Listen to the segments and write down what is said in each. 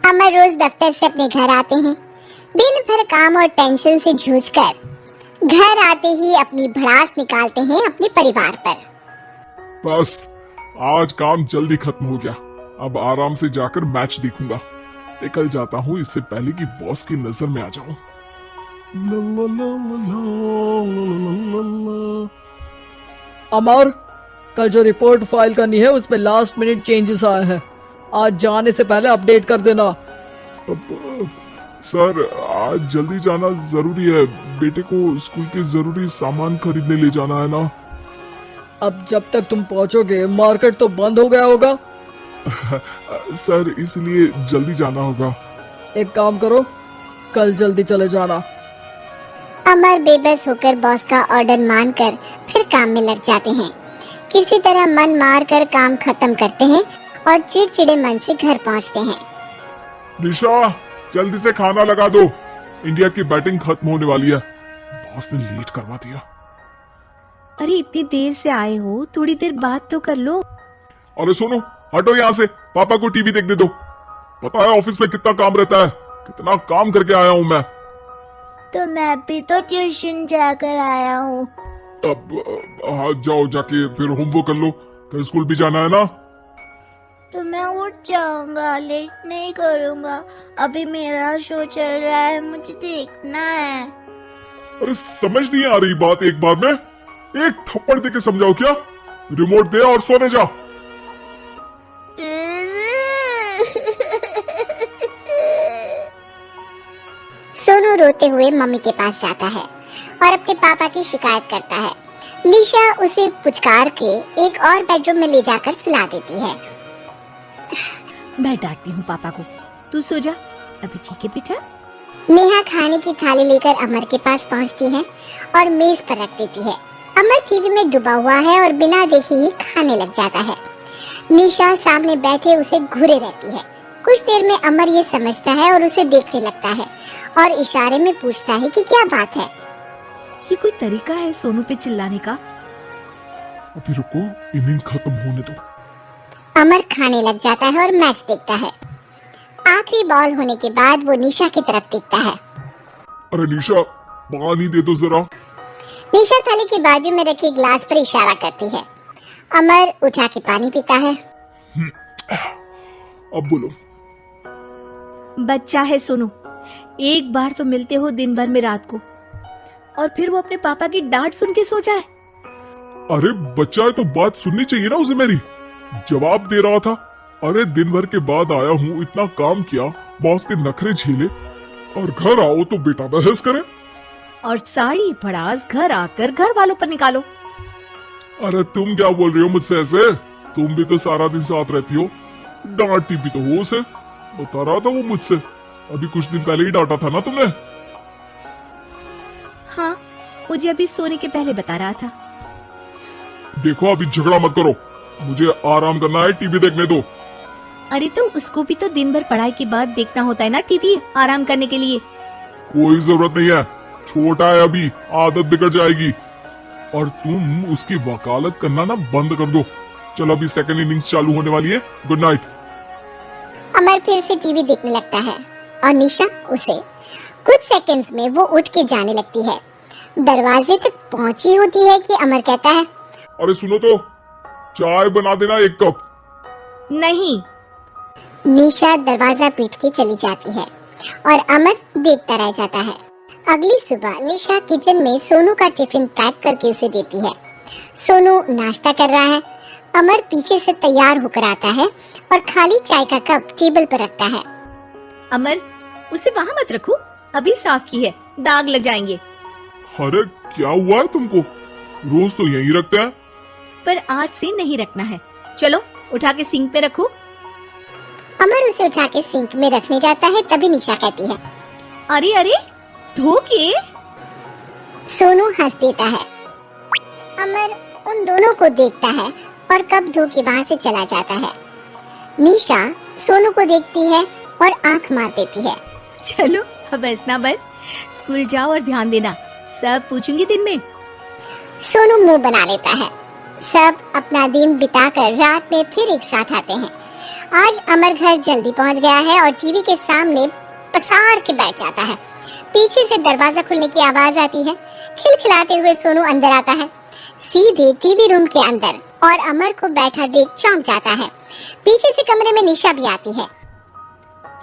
अमर रोज दफ्तर से अपने घर आते हैं। दिन भर काम और टेंशन से जूझकर घर आते ही अपनी भड़ास निकालते हैं अपने परिवार पर। बस आज काम जल्दी खत्म हो गया। अब आराम से जाकर मैच देखूंगा। निकल जाता हूँ इससे पहले कि बॉस की नजर में आ जाऊं। ला ला ला ला ला ला ला। अमर, कल जो रिपोर्ट फाइल करनी है उसमें लास्ट मिनट चेंजेस आए हैं। आज जाने से पहले अपडेट कर देना। सर आज जल्दी जाना जरूरी है। बेटे को स्कूल के जरूरी सामान खरीदने ले जाना है ना। अब जब तक तुम पहुंचोगे मार्केट तो बंद हो गया होगा। सर इसलिए जल्दी जाना होगा। एक काम करो, कल जल्दी चले जाना। अमर बेबस होकर बॉस का ऑर्डर मानकर फिर काम में लग जाते हैं। किसी तरह मन मार कर काम खत्म करते हैं और चिड़चिड़े मन से घर पहुंचते हैं। निशा जल्दी से खाना लगा दो। इंडिया की बैटिंग खत्म होने वाली है। बॉस ने लेट करवा दिया। अरे इतनी देर से आए हो, थोड़ी देर बात तो कर लो। अरे सुनो, हटो यहाँ से। पापा को टीवी देखने दो। पता है ऑफिस में कितना काम रहता है। कितना काम करके आया हूँ मैं। तो मैं भी तो ट्यूशन जाकर आया हूँ। अब हाँ जाओ, जाके फिर होमवर्क कर लो। कल स्कूल भी जाना है ना। तो मैं उठ जाऊंगा, लेट नहीं करूंगा। अभी मेरा शो चल रहा है, मुझे देखना है। अरे समझ नहीं आ रही बात एक बार में। एक थप्पड़ दे के समझाओ क्या। रिमोट दे और सोने जा। सोनू रोते हुए मम्मी के पास जाता है और अपने पापा की शिकायत करता है। निशा उसे पुचकार के एक और बेडरूम में ले जाकर सुला देती है। मैं डांटती हूँ पापा को, तू सो जा। अभी ठीक है बेटा। नेहा खाने की थाली लेकर अमर के पास पहुंचती है और मेज पर रख देती है। अमर टीवी में डूबा हुआ है और बिना देखे ही खाने लग जाता है। निशा सामने बैठे उसे घूरे रहती है। कुछ देर में अमर ये समझता है और उसे देखने लगता है और इशारे में पूछता है कि क्या बात है। ये कोई तरीका है सोनू पे चिल्लाने का? अभी रुको, इनिंग खत्म होने दो। अमर खाने लग जाता है और मैच देखता है। आखिरी बॉल होने के बाद वो निशा की तरफ देखता है। अरे निशा पानी दे दो जरा। निशा थाली के बाजू में रखे ग्लास पर इशारा करती है। अमर उठा के पानी पीता है। अब बोलो। बच्चा है सोनू, एक बार तो मिलते हो दिन भर में रात को, और फिर वो अपने पापा की डांट सुन के सो जाए। अरे बच्चा है तो बात सुननी चाहिए ना उसे मेरी। जवाब दे रहा था। अरे दिन भर के बाद आया हूँ, इतना काम किया, बॉस के नखरे झेले और घर आओ तो बेटा बहस करे। और सारी भड़ास घर आकर घर वालों पर निकालो। अरे तुम क्या बोल रही हो मुझसे ऐसे। तुम भी तो सारा दिन साथ रहती हो। डांटती भी तो हो उसे। बता रहा था वो मुझसे। अभी कुछ दिन पहले ही डांटा था ना तुमने। हाँ, मुझे अभी सोने के पहले बता रहा था। देखो अभी झगड़ा मत करो। मुझे आराम करना है, टीवी देखने दो। अरे तो उसको भी तो दिन भर पढ़ाई के बाद देखना होता है ना टीवी, आराम करने के लिए। कोई जरूरत नहीं है, छोटा है अभी, आदत बिगड़ जाएगी। और तुम उसकी वकालत करना ना बंद कर दो। चलो अभी सेकंड इनिंग्स चालू होने वाली है। Good night. अमर फिर से टीवी देखने लगता है और निशा उसे। कुछ सेकंड्स में वो उठ के जाने लगती है। दरवाजे तक पहुंची होती है कि अमर कहता है, अरे सुनो तो, चाय बना देना 1 कप। नहीं। निशा दरवाजा पीट के चली जाती है और अमर देखता रह जाता है। अगली सुबह निशा किचन में सोनू का टिफिन पैक करके उसे देती है। सोनू नाश्ता कर रहा है। अमर पीछे से तैयार होकर आता है और खाली चाय का कप टेबल पर रखता है। अमर, उसे वहाँ मत रखो, अभी साफ की है, दाग लग जाएंगे। अरे क्या हुआ है तुमको। रोज तो यहीं रखते हैं। पर आज से नहीं रखना है। चलो उठा के सिंक पे रखो। अमर उसे उठा के सिंक में रखने जाता है, तभी निशा कहती है, अरे अरे, धो के। सोनू हंस देता है। अमर उन दोनों को देखता है और कप धो के वहाँ से चला जाता है। निशा सोनू को देखती है और आंख मार देती है। चलो अब हंसना बंद, स्कूल जाओ और ध्यान देना, सब पूछूंगी दिन में। सोनू मुंह बना लेता है। सब अपना दिन बिताकर रात में फिर एक साथ आते हैं। आज अमर घर जल्दी पहुंच गया है और टीवी के सामने पसार के बैठ जाता है। पीछे से दरवाजा खुलने की आवाज आती है। खिलखिलाते हुए सोनू अंदर आता है, सीधे टीवी रूम के अंदर, और अमर को बैठा देख चौंक जाता है। पीछे से कमरे में निशा भी आती है।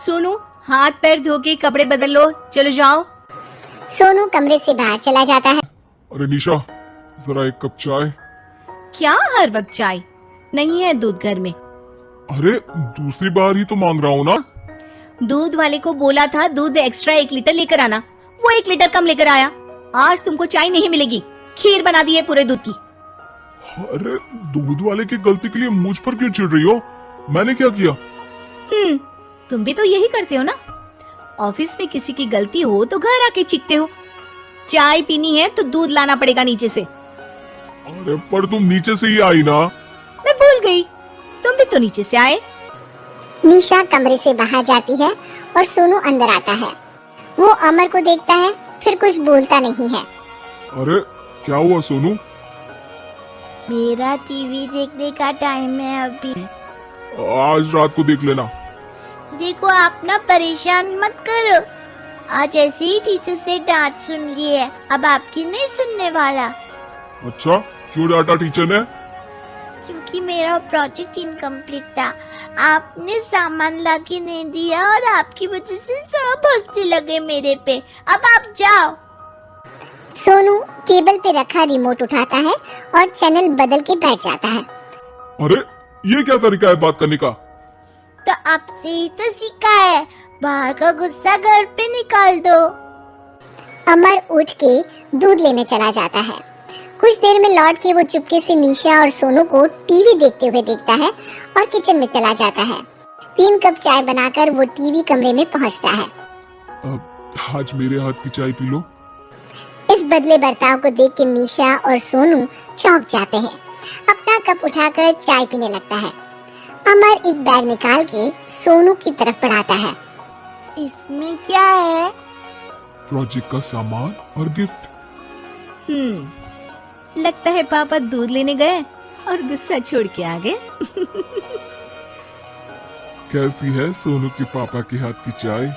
सोनू, हाथ पैर धो के कपड़े बदल लो, चलो जाओ। सोनू कमरे से बाहर चला जाता है। अरे निशा, जरा एक कप चाय। क्या हर वक्त चाय? नहीं है दूध घर में। अरे दूसरी बार ही तो मांग रहा हूँ ना। दूध वाले को बोला था दूध एक्स्ट्रा 1 लीटर लेकर आना, वो 1 लीटर कम लेकर आया। आज तुमको चाय नहीं मिलेगी, खीर बना दी है पूरे दूध की। अरे दूध वाले की गलती के लिए मुझ पर क्यों चिढ़ रही हो? मैंने क्या किया? तुम भी तो यही करते हो ना। ऑफिस में किसी की गलती हो तो घर आके चीखते हो। चाय पीनी है तो दूध लाना पड़ेगा नीचे से। अरे पर तुम नीचे से ही आई ना। मैं भूल गई, तुम भी तो नीचे से आए। निशा कमरे से बाहर जाती है और सोनू अंदर आता है। वो अमर को देखता है, फिर कुछ बोलता नहीं है। अरे क्या हुआ सोनू? मेरा टीवी देखने का टाइम है अभी। आज रात को देख लेना। देखो, आप ना परेशान मत करो। आज ऐसे ही टीचर से डांट सुन ली है, अब आपकी नहीं सुनने वाला। अच्छा, क्यों डांटा टीचर ने? क्योंकि मेरा प्रोजेक्ट इनकम्प्लीट था। आपने सामान ला के नहीं दिया और आपकी वजह से सब हंसने लगे मेरे पे। अब आप जाओ। सोनू टेबल पे रखा रिमोट उठाता है और चैनल बदल के बैठ जाता है। अरे ये क्या तरीका है बात करने का? तो आपसे ही तो सीखा है, बाहर का गुस्सा घर पे निकाल दो। अमर उठ के दूध लेने चला जाता है। कुछ देर में लौट के वो चुपके से निशा और सोनू को टीवी देखते हुए देखता है और किचन में चला जाता है। 3 कप चाय बनाकर वो टीवी कमरे में पहुंचता है। आज मेरे हाथ की चाय पी लो। इस बदले बर्ताव को देख के निशा और सोनू चौंक जाते हैं। अपना कप उठाकर चाय पीने लगता है। अमर एक बैग निकाल के सोनू की तरफ बढ़ाता है। इसमें क्या है? प्रोजेक्ट का सामान और गिफ्ट। लगता है पापा दूध लेने गए और गुस्सा छोड़ के आ गए। कैसी है सोनू के पापा के हाथ की चाय?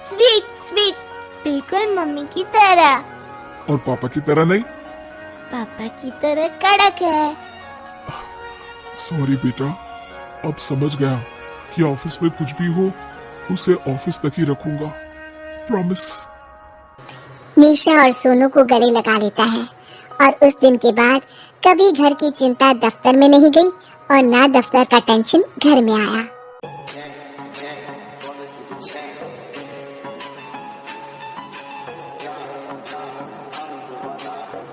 स्वीट स्वीट, बिल्कुल मम्मी की तरह। और पापा की तरह नहीं? पापा की तरह कड़क है। सॉरी बेटा, अब समझ गया कि ऑफिस में कुछ भी हो उसे ऑफिस तक ही रखूंगा, प्रॉमिस। निशा और सोनू को गले लगा लेता है और उस दिन के बाद कभी घर की चिंता दफ्तर में नहीं गई और ना दफ्तर का टेंशन घर में आया।